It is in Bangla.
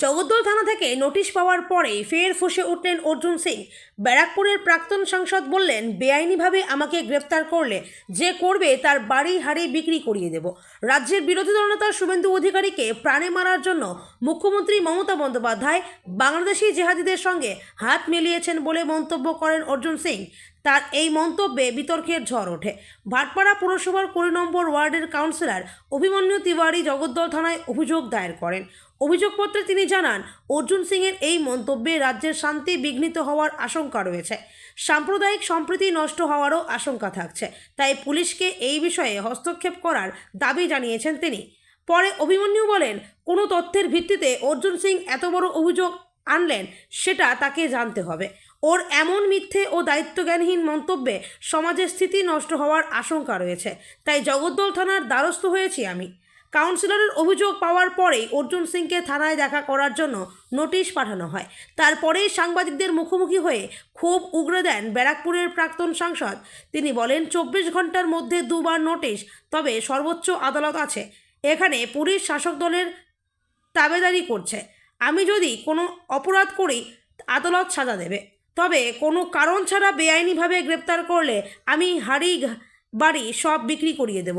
জগদ্দল থানা থেকে নোটিশ পাওয়ার পরেই ফের ফুঁসে উঠলেন অর্জুন সিং। ব্যারাকপুরের প্রাক্তন সাংসদ বললেন, বেআইনিভাবে আমাকে গ্রেপ্তার করলে যে করবে তার বাড়ি হাড়ি বিক্রি করিয়ে দেব। রাজ্যের বিরোধী দলনেতা শুভেন্দু অধিকারীকে প্রাণে মারার জন্য মুখ্যমন্ত্রী মমতা বন্দ্যোপাধ্যায় বাংলাদেশি জেহাদিদের সঙ্গে হাত মিলিয়েছেন বলে মন্তব্য করেন অর্জুন সিং। তার এই মন্তব্যে বিতর্কের ঝড় ওঠে। ভাটপাড়া পুরসভার 20 নম্বর ওয়ার্ডের কাউন্সিলর অভিমন্যু তিওয়ারি জগদ্দল থানায় অভিযোগ দায়ের করেন। অভিযোগপত্রে তিনি জানান, অর্জুন সিংয়ের এই মন্তব্যে রাজ্যের শান্তি বিঘ্নিত হওয়ার আশঙ্কা রয়েছে, সাম্প্রদায়িক সম্প্রীতি নষ্ট হওয়ারও আশঙ্কা থাকছে। তাই পুলিশকে এই বিষয়ে হস্তক্ষেপ করার দাবি জানিয়েছেন তিনি। পরে অভিমন্যু বলেন, কোনো তথ্যের ভিত্তিতে অর্জুন সিং এত বড় অভিযোগ আনলেন সেটা তাকে জানতে হবে। ওর এমন মিথ্যে ও দায়িত্বজ্ঞানহীন মন্তব্যে সমাজের স্থিতি নষ্ট হওয়ার আশঙ্কা রয়েছে। তাই জগদ্দল থানার দ্বারস্থ হয়েছি আমি। কাউন্সিলরের অভিযোগ পাওয়ার পরেই অর্জুন সিংকে থানায় দেখা করার জন্য নোটিশ পাঠানো হয়। তারপরেই সাংবাদিকদের মুখোমুখি হয়ে ক্ষোভ উগরে দেন ব্যারাকপুরের প্রাক্তন সাংসদ। তিনি বলেন, 24 ঘন্টার মধ্যে দুবার নোটিশ, তবে সর্বোচ্চ আদালত আছে। এখানে পুলিশ শাসক দলের তাবেদারি করছে। আমি যদি কোনো অপরাধ করি আদালত সাজা দেবে, তবে কোনো কারণ ছাড়া বেআইনিভাবে গ্রেপ্তার করলে আমি হাড়ি বাড়ি সব বিক্রি করিয়ে দেব।